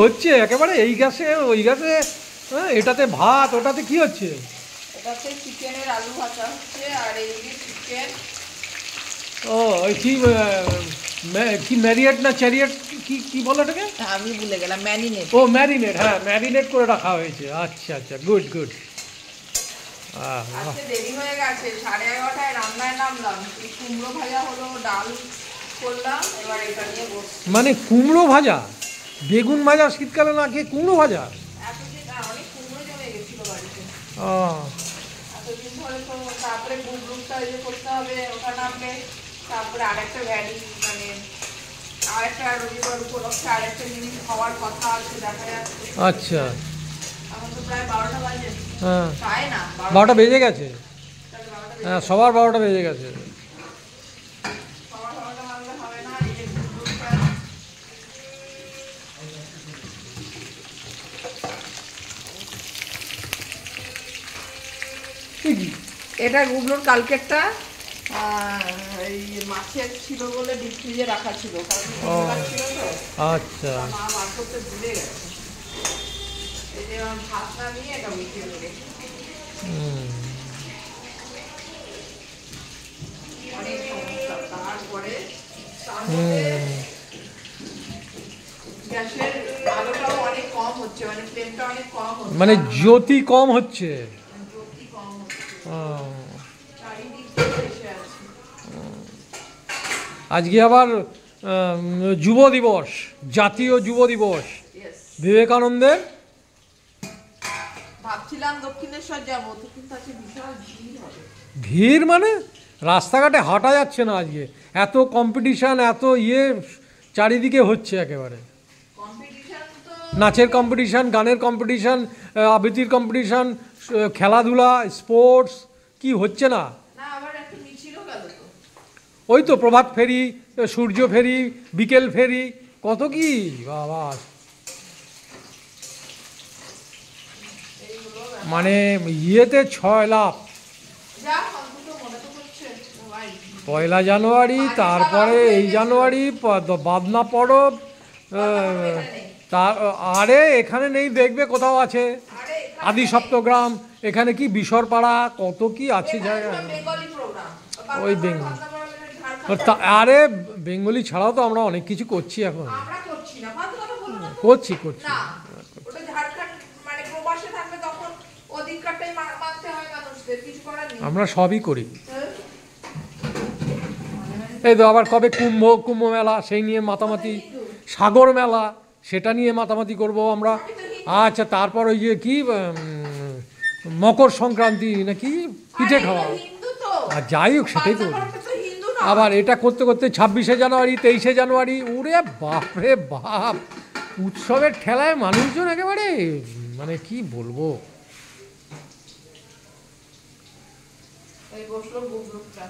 হচ্ছে একেবারে এই গ্যাসে ওই গ্যাসে। হ্যাঁ, এটাতে ভাত, ওটাতে কি হচ্ছে? এটাতে চিকেনের আলু ভাজা হচ্ছে আর এই যে চিকেন। ও ওই কি কি ম্যারিয়েট না চ্যারিয়েট, কি কি বলে এটাকে? আমি ভুলে গেলাম, ম্যারিনেট। ও ম্যারিনেট, হ্যাঁ ম্যারিনেট করে রাখা হয়েছে। আচ্ছা আচ্ছা, গুড গুড। আজকে দেরি হয়ে গেছে, 11:30টায় রান্নায় নামলাম। কুমড়ো ভাজা হলো, ডাল করলাম, এবার এটা নিয়ে বসছি। মানে কুমড়ো ভাজা, বেগুন ভাজা শীতকালে না খেয়ে কুমড়ো ভাজা? এতদিন অনেক কুমড়ো জমে গেছিল বাড়িতে, ও এতদিন ধরে। তো তারপরে গুড়টা ইয়ে করতে হবে, ওটা নামবে। তারপরে আরেকটা ভ্যালি, মানে আরেকটা রবিবার উপলক্ষে আরেকটা জিনিস হওয়ার কথা আছে, দেখা যাচ্ছে। আচ্ছা, এখন তো প্রায় 12টা বাজে। হ্যাঁ তাই না, 12টা বেজে গেছে। তাহলে 12টা বেজে হ্যাঁ, সবার 12টা বেজে গেছে। সবার 12টা বাজলে হবে না। এই যে গুড়টা, এটা গুগলোর কালকেরটা। এই মাছের ছিল বলে ডিপ ফ্রিজে রাখা ছিল, কারণ ছিল তো। আচ্ছা, মা বার করতে ভুলে গেছে। এই যে ভাত না নিয়ে এটা মিশিয়ে দেবে। অনেক সমস্যা। তারপরে গ্যাসের আলোটাও অনেক কম হচ্ছে, মানে ফ্লেমটা অনেক কম হচ্ছে, মানে জ্যোতি কম হচ্ছে। জ্যোতি কম হচ্ছে, ও, চারিদিক থেকে এসে আছে। আজকে আবার যুব দিবস, জাতীয় যুব দিবস Yes. বিবেকানন্দের। ভাবছিলাম দক্ষিণেশ্বর যাবো, তো কিন্তু আজকে বিশাল ভিড় হবে। ভিড় মানে রাস্তাঘাটে হাঁটা যাচ্ছে না আজকে, এত কম্পিটিশান, এত চারিদিকে হচ্ছে একেবারে। কম্পিটিশন তো নাচের কম্পিটিশান, গানের কম্পিটিশান, আবৃত্তির কম্পিটিশান, খেলাধুলা, স্পোর্টস, কি হচ্ছে না? না, আবার একটা মিছিলও গেল তো। ওই তো প্রভাত ফেরি, সূর্য ফেরি, বিকেল ফেরি, কত কি বাবা। মানে ইয়েতে 6 লাখ, যা অন্তত মনে তো হচ্ছে ভাই। 1 জানুয়ারি, তারপরে এই জানুয়ারি বাদনা পরব। তার আরে এখানে নেই, দেখবে কোথাও আছে। আরে আদি সপ্তগ্রাম, এখানে কি বিশরপাড়া, কত কি আছে জায়গা। বেঙ্গলি প্রোগ্রাম, ওই বেঙ্গল, আরে বেঙ্গলি ছাড়াও তো আমরা অনেক কিছু করছি এখন। আমরা করছি না, ফালতু কথা বলবো না। করছি করছি না, ওটা ঝাড়খণ্ড মানে প্রবাসে থাকলে তখন অধিকারটাই মানতে হয় মানুষদের, কিছু করার নেই। আমরা সবই করি। হ্যাঁ? এই তো আবার কবে কুম্ভ মেলা, সেই নিয়ে মাতামাতি। সাগর মেলা, সেটা নিয়ে মাতামাতি করব আমরা। আচ্ছা, তারপর ওই যে কি মকর সংক্রান্তি নাকি পিঠে খাওয়া। হিন্দু তো, আর যাই হোক, সেটাই তো। বাচ্চা তো হিন্দু না। আবার এটা করতে করতে 26শে জানুয়ারি, 23শে জানুয়ারি, ওরে বাপরে বাপ, উৎসবের ঠেলায় মানুষজন একেবারে, মানে কি বলবো। এই বসলো গুগলটা।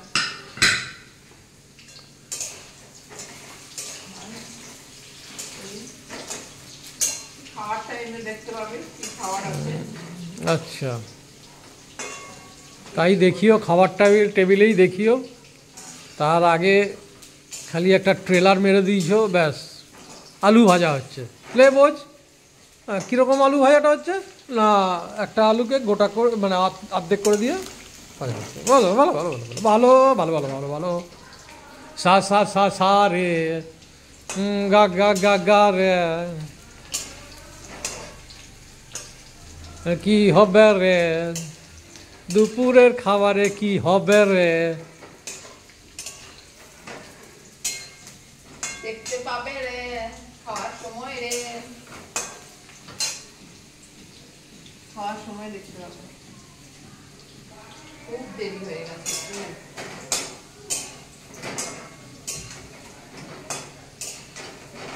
খাওয়ার টাইমে দেখতে পাবে কি খাওয়ার আছে। আচ্ছা, তাই দেখিও, খাবার টেবিলেই দেখিও। তার আগে খালি একটা ট্রেলার মেরে দিয়েছো, ব্যাস। আলু ভাজা হচ্ছে, প্লে বোঝ। কীরকম আলু ভাজাটা হচ্ছে না, একটা আলুকে গোটা করে, মানে অর্ধেক করে দিয়ে ভাজা হচ্ছে। ভালো ভালো ভালো ভালো ভালো ভালো ভালো ভালো ভালো। সা সা সা সা রে, গা গা গা গা রে, কি হবে রে, দুপুরের খাবারে কি হবে রে। দেখতে পাবে রে খাওয়ার সময় রে, খাওয়ার সময় দেখতে পাবে। খুব দেরি হয়ে গেছে।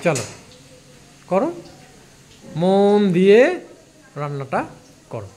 চলো করো, মন দিয়ে রান্নাটা করো।